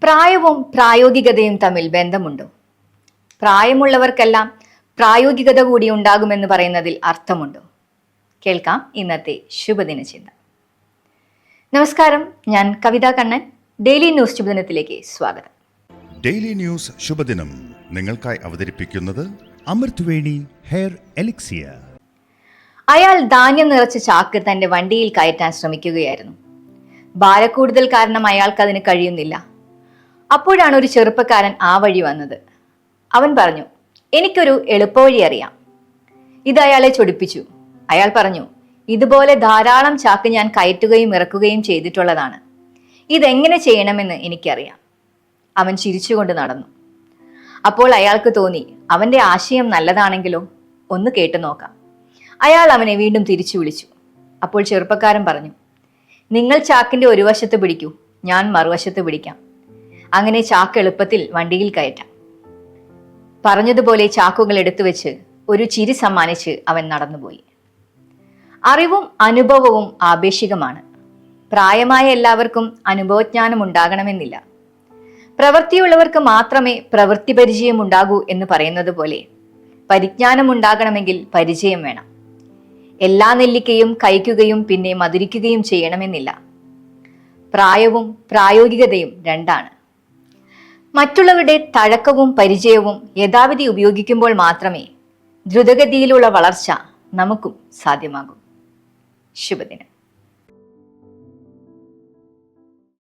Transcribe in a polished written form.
പ്രായവും പ്രായോഗികതയും തമ്മിൽ ബന്ധമുണ്ടോ? പ്രായമുള്ളവർക്കെല്ലാം പ്രായോഗികത കൂടി ഉണ്ടാകുമെന്ന് പറയുന്നതിൽ അർത്ഥമുണ്ടോ? കേൾക്കാം ഇന്നത്തെ ശുഭദിന ചിന്ത. നമസ്കാരം, ഞാൻ കവിത കണ്ണൻ. ഡെയിലി ന്യൂസ് ശുഭദിനത്തിലേക്ക് സ്വാഗതം. ഡെയിലി ന്യൂസ് ശുഭദിനം നിങ്ങൾക്കായി അവതരിപ്പിക്കുന്നത് അമൃത്വേണി ഹെയർ എലിക്സിയർ. അയാൾ ധാന്യം നിറച്ച ചാക്ക് തന്റെ വണ്ടിയിൽ കയറ്റാൻ ശ്രമിക്കുകയായിരുന്നു. ഭാരക്കൂടുതൽ കാരണം അയാൾക്ക് അതിന് കഴിയുന്നില്ല. അപ്പോഴാണ് ഒരു ചെറുപ്പക്കാരൻ ആ വഴി വന്നത്. അവൻ പറഞ്ഞു, എനിക്കൊരു എളുപ്പവഴി അറിയാം. ഇത് അയാളെ ചൊടിപ്പിച്ചു. അയാൾ പറഞ്ഞു, ഇതുപോലെ ധാരാളം ചാക്ക് ഞാൻ കയറ്റുകയും ഇറക്കുകയും ചെയ്തിട്ടുള്ളതാണ്. ഇതെങ്ങനെ ചെയ്യണമെന്ന് എനിക്കറിയാം. അവൻ ചിരിച്ചുകൊണ്ട് നടന്നു. അപ്പോൾ അയാൾക്ക് തോന്നി, അവന്റെ ആശയം നല്ലതാണെങ്കിലോ, ഒന്ന് കേട്ടു നോക്കാം. അയാൾ അവനെ വീണ്ടും തിരിച്ചു വിളിച്ചു. അപ്പോൾ ചെറുപ്പക്കാരൻ പറഞ്ഞു, നിങ്ങൾ ചാക്കിന്റെ ഒരു വശത്ത് പിടിക്കൂ, ഞാൻ മറുവശത്ത് പിടിക്കാം. അങ്ങനെ ചാക്ക് എളുപ്പത്തിൽ വണ്ടിയിൽ കയറ്റാം. പറഞ്ഞതുപോലെ ചാക്കുകൾ എടുത്തു വെച്ച് ഒരു ചിരി സമ്മാനിച്ച് അവൻ നടന്നുപോയി. അറിവും അനുഭവവും ആപേക്ഷികമാണ്. പ്രായമായ എല്ലാവർക്കും അനുഭവജ്ഞാനം ഉണ്ടാകണമെന്നില്ല. പ്രവൃത്തിയുള്ളവർക്ക് മാത്രമേ പ്രവൃത്തി പരിചയം ഉണ്ടാകൂ എന്ന് പറയുന്നത് പോലെ പരിജ്ഞാനം ഉണ്ടാകണമെങ്കിൽ പരിചയം വേണം. എല്ലാ നെല്ലിക്കയും കഴിക്കുകയും പിന്നെ മധുരിക്കുകയും ചെയ്യണമെന്നില്ല. പ്രായവും പ്രായോഗികതയും രണ്ടാണ്. മറ്റുള്ളവരുടെ തഴക്കവും പരിചയവും യഥാവിധി ഉപയോഗിക്കുമ്പോൾ മാത്രമേ ദ്രുതഗതിയിലുള്ള വളർച്ച നമുക്കും സാധ്യമാകൂ. ശുഭദിനം.